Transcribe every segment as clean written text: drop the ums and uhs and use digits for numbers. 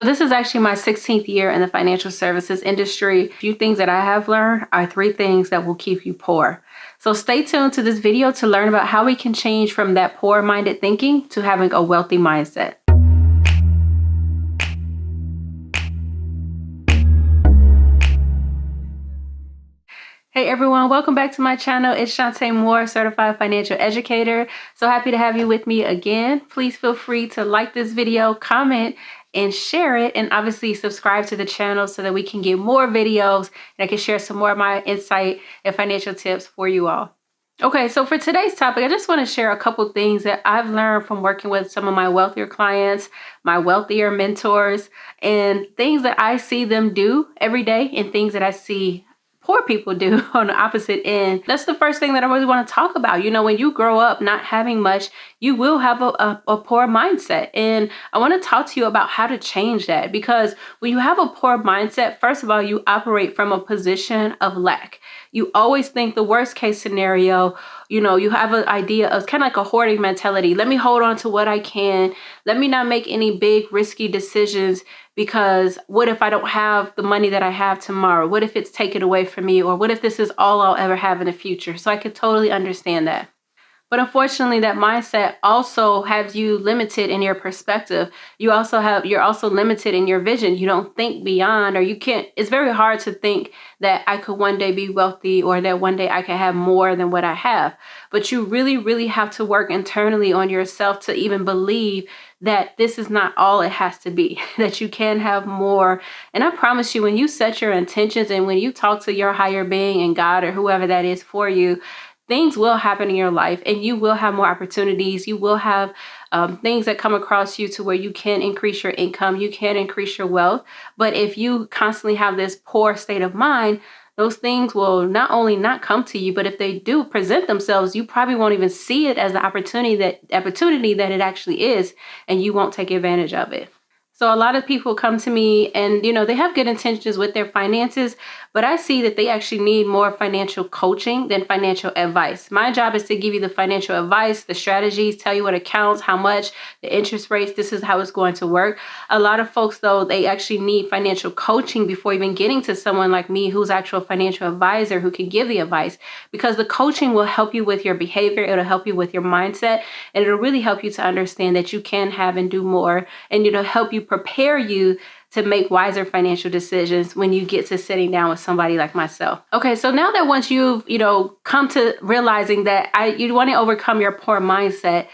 This is actually my 16th year in the financial services industry. A few things that I have learned are 3 things that will keep you poor. So stay tuned to this video to learn about how we can change from that poor-minded thinking to having a wealthy mindset. Hey everyone, welcome back to my channel. It's Shantae Moore, certified financial educator. So happy to have you with me again. Please feel free to like this video, comment, and share it, and obviously subscribe to the channel so that we can get more videos and I can share some more of my insight and financial tips for you all. Okay, so for today's topic, I just want to share a couple things that I've learned from working with some of my wealthier clients, my wealthier mentors, and things that I see them do every day and things that I see poor people do on the opposite end. That's the first thing that I really want to talk about. You know, when you grow up not having much, you will have a poor mindset. And I want to talk to you about how to change that, because when you have a poor mindset, first of all, you operate from a position of lack. You always think the worst case scenario. You know, you have an idea of kind of like a hoarding mentality. Let me hold on to what I can. Let me not make any big risky decisions, because what if I don't have the money that I have tomorrow? What if it's taken away from me? Or what if this is all I'll ever have in the future? So I could totally understand that. But unfortunately, that mindset also has you limited in your perspective. You're also limited in your vision. You don't think beyond, or you can't. It's very hard to think that I could one day be wealthy, or that one day I can have more than what I have. But you really, really have to work internally on yourself to even believe that this is not all it has to be, that you can have more. And I promise you, when you set your intentions and when you talk to your higher being and God or whoever that is for you, things will happen in your life and you will have more opportunities. You will have things that come across you to where you can increase your income, you can increase your wealth. But if you constantly have this poor state of mind, those things will not only not come to you, but if they do present themselves, you probably won't even see it as the opportunity that it actually is, and you won't take advantage of it. So a lot of people come to me and, you know, they have good intentions with their finances, but I see that they actually need more financial coaching than financial advice. My job is to give you the financial advice, the strategies, tell you what accounts, how much, the interest rates, this is how it's going to work. A lot of folks, though, they actually need financial coaching before even getting to someone like me, who's actual financial advisor who can give the advice, because the coaching will help you with your behavior. It'll help you with your mindset, and it'll really help you to understand that you can have and do more, and it'll help you prepare you to make wiser financial decisions when you get to sitting down with somebody like myself. Okay, so now that once you've, come to realizing that you want to overcome your poor mindset,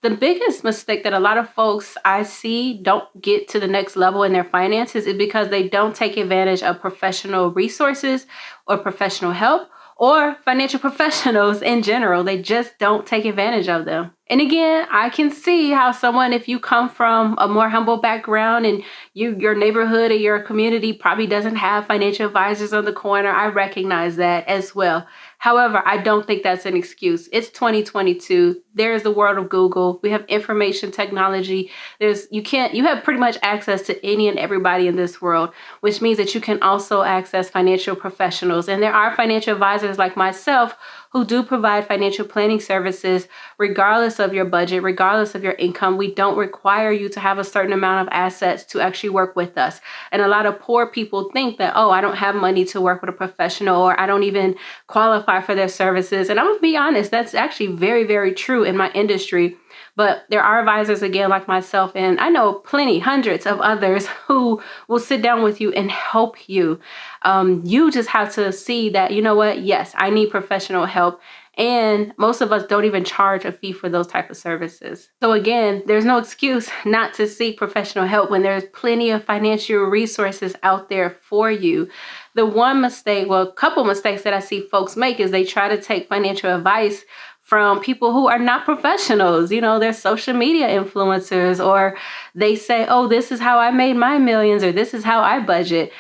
the biggest mistake that a lot of folks I see don't get to the next level in their finances is because they don't take advantage of professional resources or professional help or financial professionals in general. They just don't take advantage of them. And again, I can see how someone, if you come from a more humble background and your neighborhood or your community probably doesn't have financial advisors on the corner, I recognize that as well. However, I don't think that's an excuse. It's 2022. There's the world of Google. We have information technology. You have pretty much access to any and everybody in this world, which means that you can also access financial professionals. And there are financial advisors like myself who do provide financial planning services regardless of your budget, regardless of your income. We don't require you to have a certain amount of assets to actually work with us. And a lot of poor people think that, oh, I don't have money to work with a professional, or I don't even qualify for their services. And I'm gonna be honest, that's actually very, very true in my industry. But there are advisors, again, like myself, and I know plenty, hundreds of others who will sit down with you and help you. You just have to see that, you know what, yes, I need professional help. And most of us don't even charge a fee for those type of services. So again, there's no excuse not to seek professional help when there's plenty of financial resources out there for you. The one mistake, well, a couple mistakes that I see folks make is they try to take financial advice from people who are not professionals. They're social media influencers, or they say, oh, this is how I made my millions, or this is how I budget.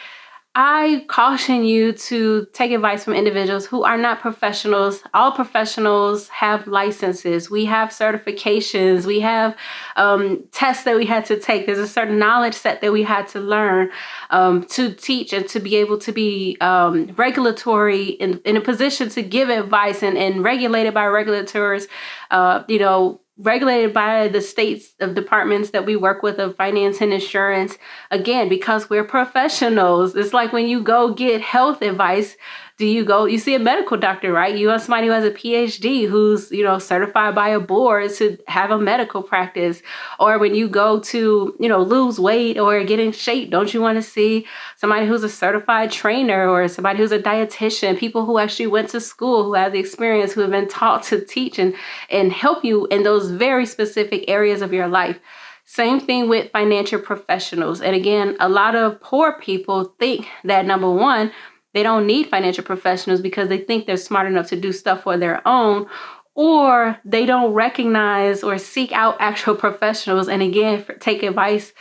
I caution you to take advice from individuals who are not professionals. All professionals have licenses. We have certifications. We have tests that we had to take. There's a certain knowledge set that we had to learn to teach and to be able to be regulatory in a position to give advice and regulated by regulators, regulated by the states of departments that we work with of finance and insurance. Again, because we're professionals. It's like when you go get health advice, you see a medical doctor, right? You have somebody who has a PhD who's, certified by a board to have a medical practice. Or when you go to, lose weight or get in shape, don't you want to see somebody who's a certified trainer or somebody who's a dietitian, people who actually went to school, who have the experience, who have been taught to teach and help you in those very specific areas of your life. Same thing with financial professionals. And again, a lot of poor people think that, number one, they don't need financial professionals because they think they're smart enough to do stuff for their own, or they don't recognize or seek out actual professionals. And again, take advice,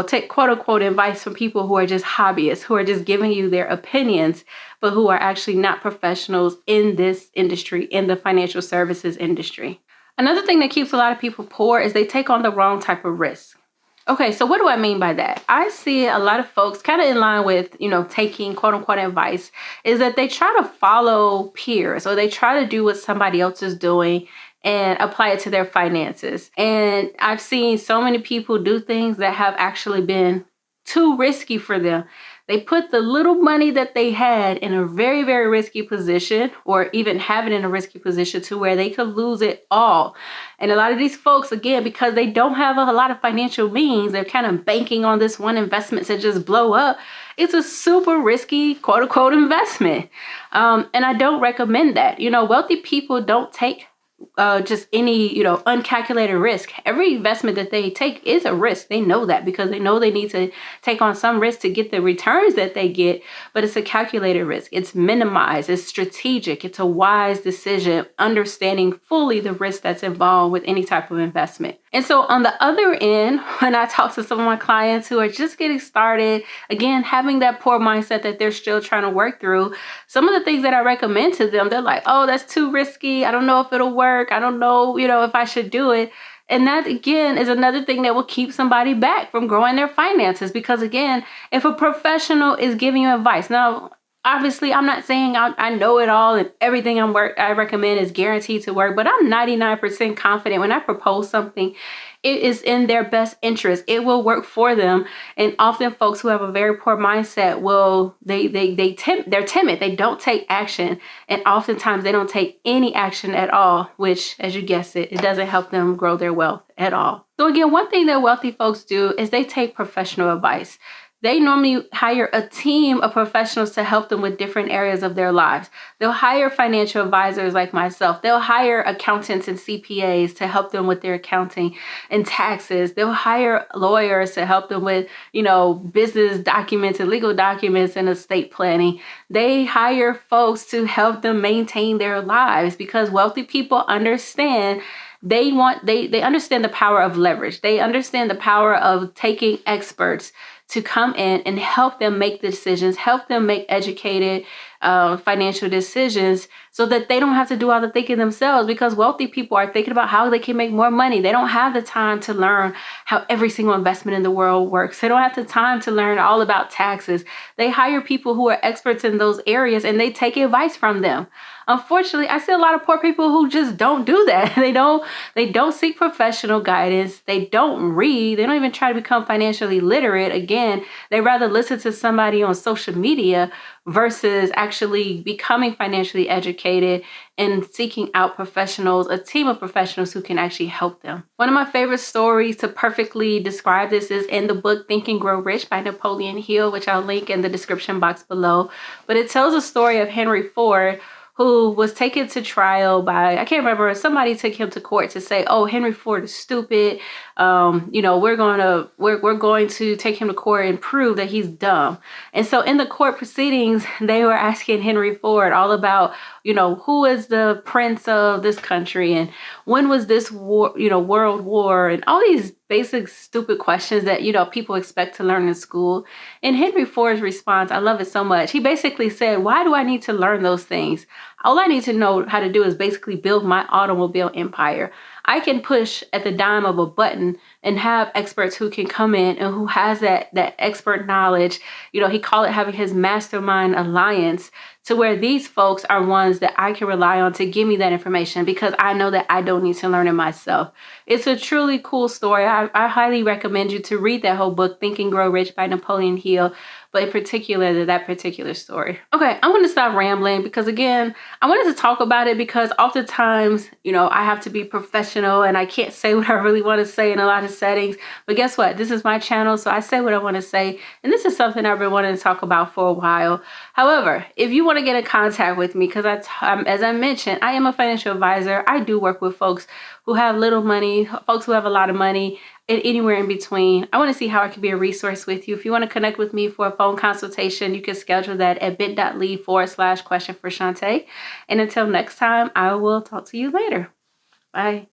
take quote unquote advice from people who are just hobbyists, who are just giving you their opinions, but who are actually not professionals in this industry, in the financial services industry. Another thing that keeps a lot of people poor is they take on the wrong type of risk. Okay, so what do I mean by that? I see a lot of folks kind of in line with, taking quote unquote advice, is that they try to follow peers or they try to do what somebody else is doing and apply it to their finances. And I've seen so many people do things that have actually been too risky for them. They put the little money that they had in a very, very risky position, or even have it in a risky position to where they could lose it all. And a lot of these folks, again, because they don't have a lot of financial means, they're kind of banking on this one investment to just blow up. It's a super risky, quote unquote, investment. And I don't recommend that. Wealthy people don't take just any, uncalculated risk. Every investment that they take is a risk. They know that because they know they need to take on some risk to get the returns that they get, but it's a calculated risk. It's minimized. It's strategic. It's a wise decision, understanding fully the risk that's involved with any type of investment. And so on the other end, when I talk to some of my clients who are just getting started, again, having that poor mindset that they're still trying to work through, some of the things that I recommend to them, they're like, oh, that's too risky. I don't know if it'll work. I don't know, if I should do it. And that, again, is another thing that will keep somebody back from growing their finances. Because, again, if a professional is giving you advice, now, obviously, I'm not saying I know it all and everything I recommend is guaranteed to work, but I'm 99% confident when I propose something, it is in their best interest. It will work for them. And often folks who have a very poor mindset they're timid. They don't take action. And oftentimes they don't take any action at all, which, as you guessed it doesn't help them grow their wealth at all. So again, one thing that wealthy folks do is they take professional advice. They normally hire a team of professionals to help them with different areas of their lives. They'll hire financial advisors like myself. They'll hire accountants and CPAs to help them with their accounting and taxes. They'll hire lawyers to help them with, business documents and legal documents and estate planning. They hire folks to help them maintain their lives because wealthy people understand they understand the power of leverage. They understand the power of taking experts to come in and help them make decisions, help them make educated financial decisions so that they don't have to do all the thinking themselves, because wealthy people are thinking about how they can make more money. They don't have the time to learn how every single investment in the world works. They don't have the time to learn all about taxes. They hire people who are experts in those areas and they take advice from them. Unfortunately, I see a lot of poor people who just don't do that. They don't seek professional guidance. They don't read. They don't even try to become financially literate. Again, they rather listen to somebody on social media versus actually becoming financially educated and seeking out professionals, a team of professionals who can actually help them. One of my favorite stories to perfectly describe this is in the book Think and Grow Rich by Napoleon Hill, which I'll link in the description box below. But it tells a story of Henry Ford, who was taken to trial by, I can't remember, somebody took him to court to say, oh, Henry Ford is stupid. We're going to take him to court and prove that he's dumb. And so in the court proceedings, they were asking Henry Ford all about, who is the prince of this country and when was this war, world war, and all these basic stupid questions that, people expect to learn in school. And Henry Ford's response, I love it so much. He basically said, why do I need to learn those things? All I need to know how to do is basically build my automobile empire. I can push at the dime of a button and have experts who can come in and who has that expert knowledge. He called it having his mastermind alliance to where these folks are ones that I can rely on to give me that information because I know that I don't need to learn it myself. It's a truly cool story. I highly recommend you to read that whole book, Think and Grow Rich by Napoleon Hill, but in particular that particular story. Okay, I'm going to stop rambling because again, I wanted to talk about it because oftentimes, you know, I have to be professional and I can't say what I really want to say in a lot of settings. But guess what? This is my channel, so I say what I want to say. And this is something I've been wanting to talk about for a while. However, if you want to get in contact with me, because as I mentioned, I am a financial advisor. I do work with folks who have little money, folks who have a lot of money, and anywhere in between. I want to see how I can be a resource with you. If you want to connect with me for a phone consultation, you can schedule that at bit.ly/question for Shantae. And until next time, I will talk to you later. Bye.